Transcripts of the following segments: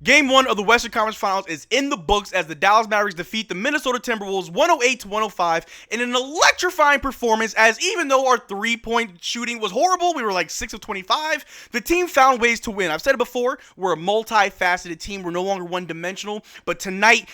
Game 1 of the Western Conference Finals is in the books as the Dallas Mavericks defeat the Minnesota Timberwolves 108-105 in an electrifying performance, as even though our three-point shooting was horrible, we were like 6 of 25, the team found ways to win. I've said it before, we're a multifaceted team. We're no longer one-dimensional, but tonight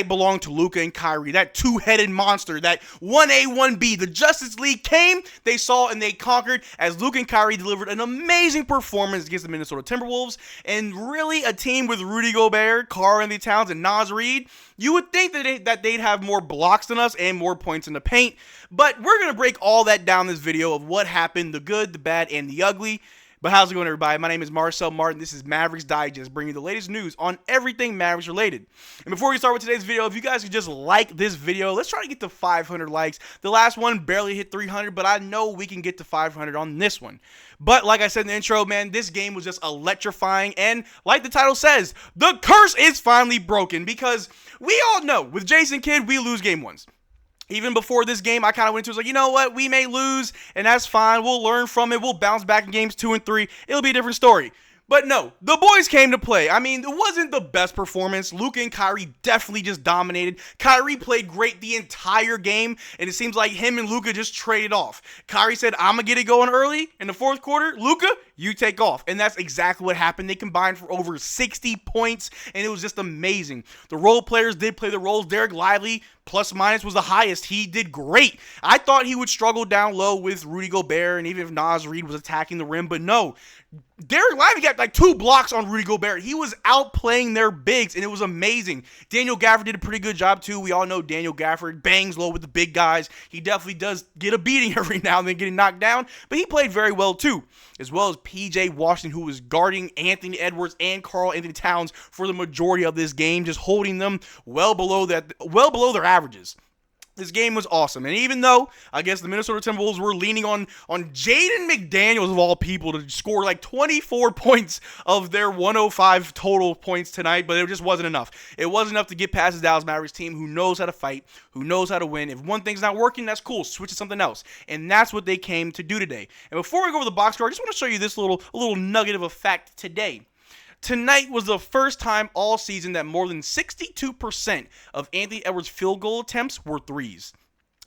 belonged to Luka and Kyrie, that two-headed monster, that 1A, 1B. The Justice League came, they saw, and they conquered as Luka and Kyrie delivered an amazing performance against the Minnesota Timberwolves, and really a team with Rudy Gobert, Karl-Anthony Towns, and Naz Reid. You would think that they'd have more blocks than us and more points in the paint, but we're going to break all that down in this video of what happened, the good, the bad, and the ugly. But how's it going, everybody? My name is Marcel Martin. This is Mavs Digest, bringing you the latest news on everything Mavericks related. And before we start with today's video, if you guys could just like this video, let's try to get to 500 likes. The last one barely hit 300, but I know we can get to 500 on this one. But like I said in the intro, man, this game was just electrifying. And like the title says, the curse is finally broken, because we all know with Jason Kidd, we lose game ones. Even before this game, I kind of went into it, was like, you know what, we may lose, and that's fine. We'll learn from it. We'll bounce back in games 2 and 3. It'll be a different story. But no, the boys came to play. I mean, it wasn't the best performance. Luka and Kyrie definitely just dominated. Kyrie played great the entire game, and it seems like him and Luka just traded off. Kyrie said, I'm going to get it going early in the fourth quarter. Luka, you take off. And that's exactly what happened. They combined for over 60 points, and it was just amazing. The role players did play the roles. Derrick Lively, plus minus, was the highest. He did great. I thought he would struggle down low with Rudy Gobert, and even if Naz Reid was attacking the rim, but no. Derrick Lively got like 2 blocks on Rudy Gobert. He was outplaying their bigs, and it was amazing. Daniel Gafford did a pretty good job, too. We all know Daniel Gafford bangs low with the big guys. He definitely does get a beating every now and then, getting knocked down, but he played very well, too. As well as P.J. Washington, who was guarding Anthony Edwards and Karl-Anthony Towns for the majority of this game, just holding them well below their averages. This game was awesome, and even though I guess the Minnesota Timberwolves were leaning on Jaden McDaniels of all people to score like 24 points of their 105 total points tonight, but it just wasn't enough. It wasn't enough to get past the Dallas Mavericks team, who knows how to fight, who knows how to win. If one thing's not working, that's cool. Switch to something else, and that's what they came to do today. And before we go over the box score, I just want to show you this little nugget of a fact today. Tonight was the first time all season that more than 62% of Anthony Edwards' field goal attempts were threes.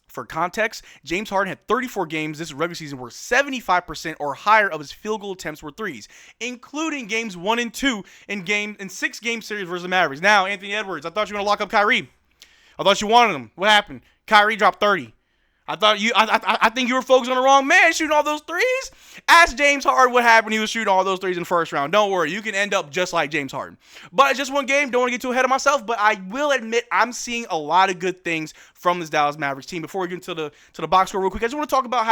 For context, James Harden had 34 games this regular season where 75% or higher of his field goal attempts were threes, including games 1 and 2 in 6-game series versus the Mavericks. Now, Anthony Edwards, I thought you were going to lock up Kyrie. I thought you wanted him. What happened? Kyrie dropped 30. I think you were focused on the wrong man shooting all those threes. Ask James Harden what happened. He was shooting all those threes in the first round. Don't worry, you can end up just like James Harden. But it's just one game. Don't want to get too ahead of myself. But I will admit I'm seeing a lot of good things from this Dallas Mavericks team. Before we get into the box score real quick, I just want to talk about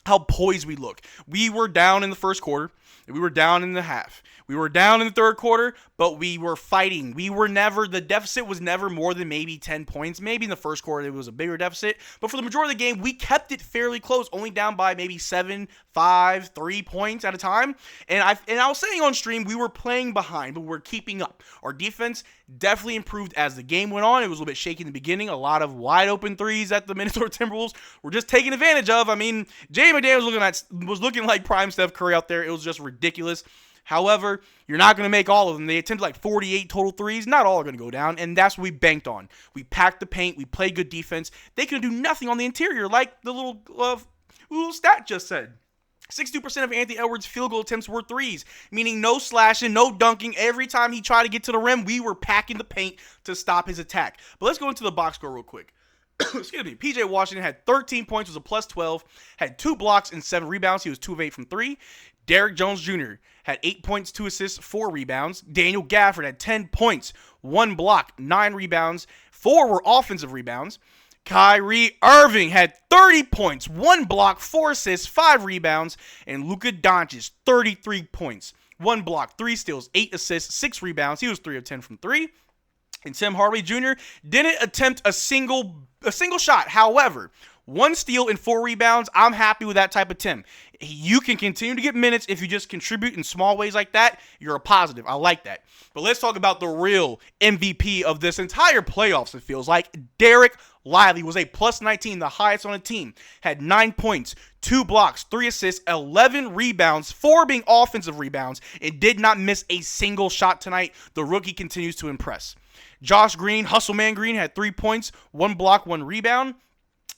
how poised we look. We were down in the first quarter. We were down in the half. We were down in the third quarter, but we were fighting. The deficit was never more than maybe 10 points. Maybe in the first quarter it was a bigger deficit, but for the majority of the game, we kept it fairly close, only down by maybe 7, 5, 3 points at a time. And I was saying on stream, we were playing behind, but we're keeping up. Our defense definitely improved as the game went on. It was a little bit shaky in the beginning. A lot of wide open threes that the Minnesota Timberwolves were just taking advantage of. I mean, Jay McDaniels was looking like prime Steph Curry out there. It was just ridiculous. However, you're not going to make all of them. They attempted like 48 total threes. Not all are going to go down, and that's what we banked on. We packed the paint. We played good defense. They could do nothing on the interior, like the little stat just said. 62% of Anthony Edwards' field goal attempts were threes, meaning no slashing, no dunking. Every time he tried to get to the rim, we were packing the paint to stop his attack. But let's go into the box score real quick. Excuse me. P.J. Washington had 13 points, was a plus 12, had 2 blocks and 7 rebounds. He was 2 of 8 from 3. Derrick Jones Jr. had 8 points, 2 assists, 4 rebounds. Daniel Gafford had 10 points, 1 block, 9 rebounds. 4 were offensive rebounds. Kyrie Irving had 30 points, 1 block, 4 assists, 5 rebounds. And Luka Doncic, 33 points, 1 block, 3 steals, 8 assists, 6 rebounds. He was 3 of 10 from 3. And Tim Hardaway Jr. didn't attempt a single shot. However, 1 steal and 4 rebounds. I'm happy with that type of Tim. You can continue to get minutes if you just contribute in small ways like that. You're a positive. I like that. But let's talk about the real MVP of this entire playoffs, it feels like. Derrick Lively was a plus 19, the highest on the team. Had 9 points, 2 blocks, 3 assists, 11 rebounds, 4 being offensive rebounds, and did not miss a single shot tonight. The rookie continues to impress. Josh Green, Hustle Man Green, had 3 points, 1 block, 1 rebound.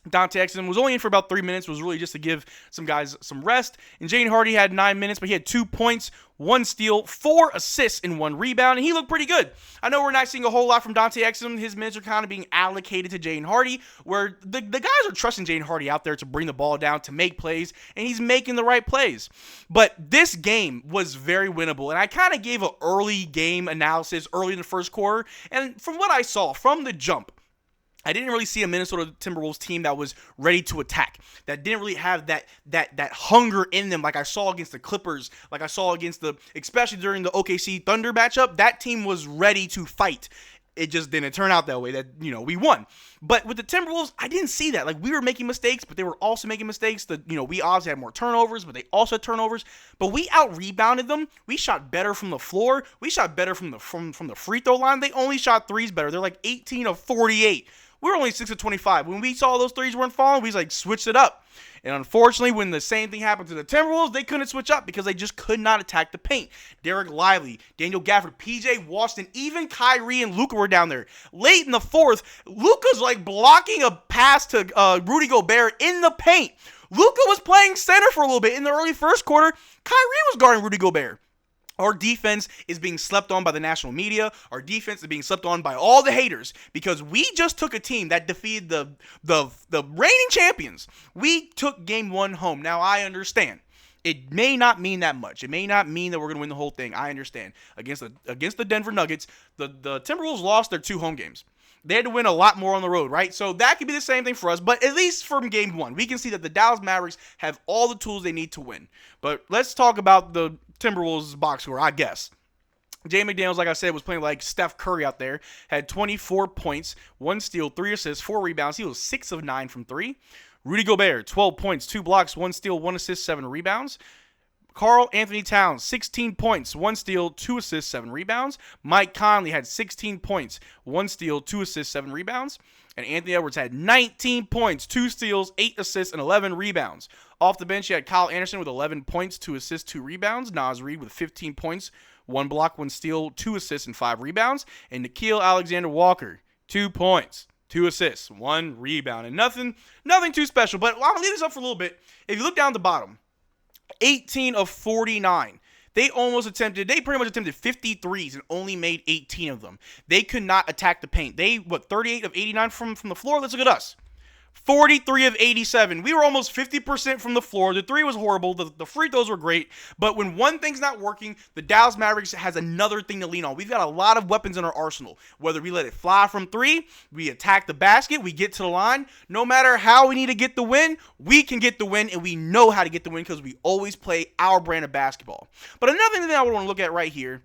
Dante Exum was only in for about 3 minutes, was really just to give some guys some rest. And Jaden Hardy had 9 minutes, but he had 2 points, 1 steal, 4 assists, and 1 rebound, and he looked pretty good. I know we're not seeing a whole lot from Dante Exum. His minutes are kind of being allocated to Jaden Hardy, where the guys are trusting Jaden Hardy out there to bring the ball down, to make plays, and he's making the right plays. But this game was very winnable, and I kind of gave an early game analysis early in the first quarter, and from what I saw from the jump, I didn't really see a Minnesota Timberwolves team that was ready to attack, that didn't really have that hunger in them like I saw against the Clippers, like I saw against especially during the OKC Thunder matchup. That team was ready to fight. It just didn't turn out that way, that, we won. But with the Timberwolves, I didn't see that. Like, we were making mistakes, but they were also making mistakes. We obviously had more turnovers, but they also had turnovers. But we out-rebounded them. We shot better from the floor. We shot better from the free throw line. They only shot threes better. They're like 18 of 48. We were only 6 of 25. When we saw those threes weren't falling, we switched it up. And unfortunately, when the same thing happened to the Timberwolves, they couldn't switch up because they just could not attack the paint. Derrick Lively, Daniel Gafford, PJ Washington, even Kyrie and Luka were down there. Late in the fourth, Luka's blocking a pass to Rudy Gobert in the paint. Luka was playing center for a little bit. In the early first quarter, Kyrie was guarding Rudy Gobert. Our defense is being slept on by the national media. Our defense is being slept on by all the haters because we just took a team that defeated the reigning champions. We took game 1 home. Now, I understand. It may not mean that much. It may not mean that we're going to win the whole thing. I understand. Against the Denver Nuggets, the Timberwolves lost their 2 home games. They had to win a lot more on the road, right? So that could be the same thing for us, but at least from game 1, we can see that the Dallas Mavericks have all the tools they need to win. But let's talk about the Timberwolves box score, I guess. Jay McDaniels, like I said, was playing like Steph Curry out there. Had 24 points, 1 steal, 3 assists, 4 rebounds. He was 6 of 9 from 3. Rudy Gobert, 12 points, 2 blocks, 1 steal, 1 assist, 7 rebounds. Karl Anthony Towns, 16 points, 1 steal, 2 assists, 7 rebounds. Mike Conley had 16 points, 1 steal, 2 assists, 7 rebounds. And Anthony Edwards had 19 points, 2 steals, 8 assists, and 11 rebounds. Off the bench, you had Kyle Anderson with 11 points, 2 assists, 2 rebounds. Naz Reid with 15 points, 1 block, 1 steal, 2 assists, and 5 rebounds. And Nickeil Alexander-Walker, 2 points, 2 assists, 1 rebound. And nothing too special. But I'll leave this up for a little bit. If you look down at the bottom, 18 of 49. They pretty much attempted 53s and only made 18 of them. They could not attack the paint. 38 of 89 from the floor? Let's look at us. 43 of 87. We were almost 50% from the floor. The 3 was horrible. The free throws were great. But when one thing's not working, the Dallas Mavericks has another thing to lean on. We've got a lot of weapons in our arsenal. Whether we let it fly from 3, we attack the basket, we get to the line. No matter how we need to get the win, we can get the win, and we know how to get the win because we always play our brand of basketball. But another thing I would want to look at right here,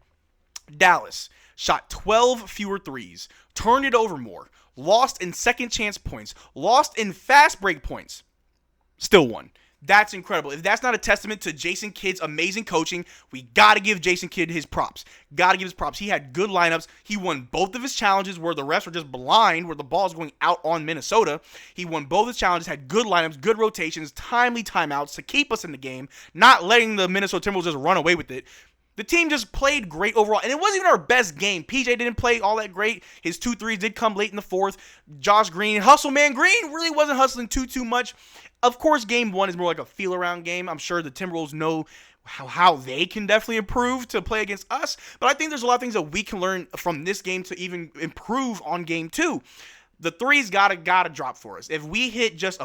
Dallas shot 12 fewer threes, turned it over more, lost in second chance points, lost in fast break points, still won. That's incredible. If that's not a testament to Jason Kidd's amazing coaching, we got to give Jason Kidd his props. Got to give his props. He had good lineups. He won both of his challenges where the refs were just blind, where the ball's going out on Minnesota. He won both his challenges, had good lineups, good rotations, timely timeouts to keep us in the game, not letting the Minnesota Timberwolves just run away with it. The team just played great overall, and it wasn't even our best game. PJ didn't play all that great. His 2 threes did come late in the fourth. Josh Green, Hustle Man Green, really wasn't hustling too much. Of course, game 1 is more like a feel-around game. I'm sure the Timberwolves know how they can definitely improve to play against us, but I think there's a lot of things that we can learn from this game to even improve on game 2. The threes gotta drop for us. If we hit just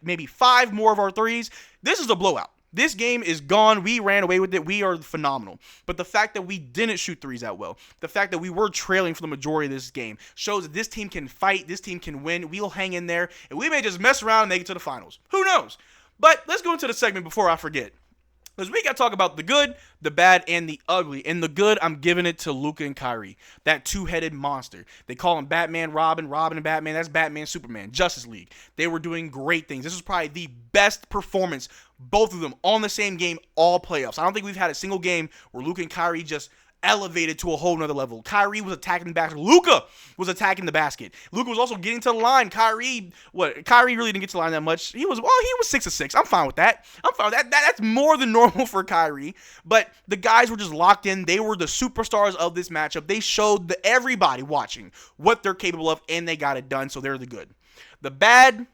maybe 5 more of our threes, this is a blowout. This game is gone. We ran away with it. We are phenomenal. But the fact that we didn't shoot threes that well, the fact that we were trailing for the majority of this game, shows that this team can fight, this team can win, we'll hang in there, and we may just mess around and make it to the finals. Who knows? But let's go into the segment before I forget. Because we got to talk about the good, the bad, and the ugly. And the good, I'm giving it to Luka and Kyrie. That two-headed monster. They call him Batman, Robin, Robin and Batman. That's Batman, Superman, Justice League. They were doing great things. This was probably the best performance, both of them, on the same game, all playoffs. I don't think we've had a single game where Luka and Kyrie just elevated to a whole nother level. Kyrie was attacking the basket. Luka was attacking the basket. Luka was also getting to the line. Kyrie really didn't get to the line that much. He was 6 of 6. I'm fine with that. That's more than normal for Kyrie. But the guys were just locked in. They were the superstars of this matchup. They showed everybody watching what they're capable of, and they got it done. So they're the good. The bad,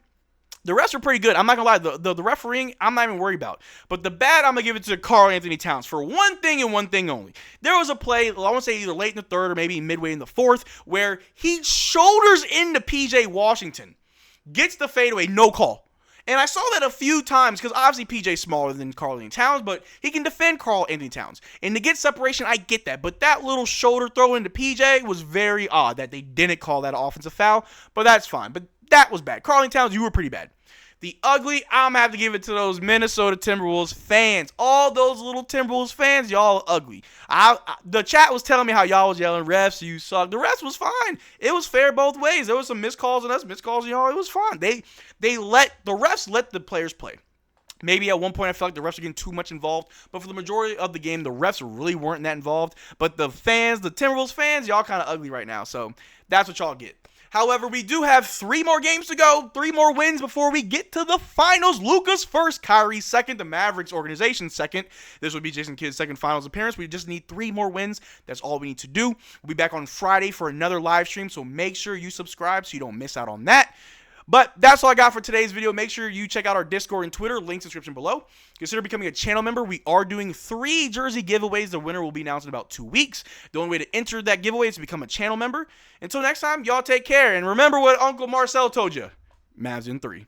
the refs are pretty good. I'm not going to lie. The refereeing, I'm not even worried about. But the bad, I'm going to give it to Karl Anthony Towns for one thing and one thing only. There was a play, I want to say either late in the third or maybe midway in the fourth, where he shoulders into P.J. Washington, gets the fadeaway, no call. And I saw that a few times because obviously PJ's smaller than Karl Anthony Towns, but he can defend Karl Anthony Towns. And to get separation, I get that. But that little shoulder throw into PJ was very odd that they didn't call that an offensive foul. But that's fine. But that was bad. Karl Anthony Towns, you were pretty bad. The ugly, I'm going to have to give it to those Minnesota Timberwolves fans. All those little Timberwolves fans, y'all are ugly. The chat was telling me how y'all was yelling, refs, you suck. The refs was fine. It was fair both ways. There was some missed calls on us, missed calls on y'all. It was fine. The refs let the players play. Maybe at one point I felt like the refs were getting too much involved, but for the majority of the game, the refs really weren't that involved. But the fans, the Timberwolves fans, y'all kind of ugly right now. So that's what y'all get. However, we do have 3 more games to go, 3 more wins before we get to the finals. Luka's first, Kyrie second, the Mavericks organization second. This would be Jason Kidd's second finals appearance. We just need 3 more wins. That's all we need to do. We'll be back on Friday for another live stream, so make sure you subscribe so you don't miss out on that. But that's all I got for today's video. Make sure you check out our Discord and Twitter. Link in the description below. Consider becoming a channel member. We are doing 3 jersey giveaways. The winner will be announced in about 2 weeks. The only way to enter that giveaway is to become a channel member. Until next time, y'all take care. And remember what Uncle Marcel told you. Mavs in 3.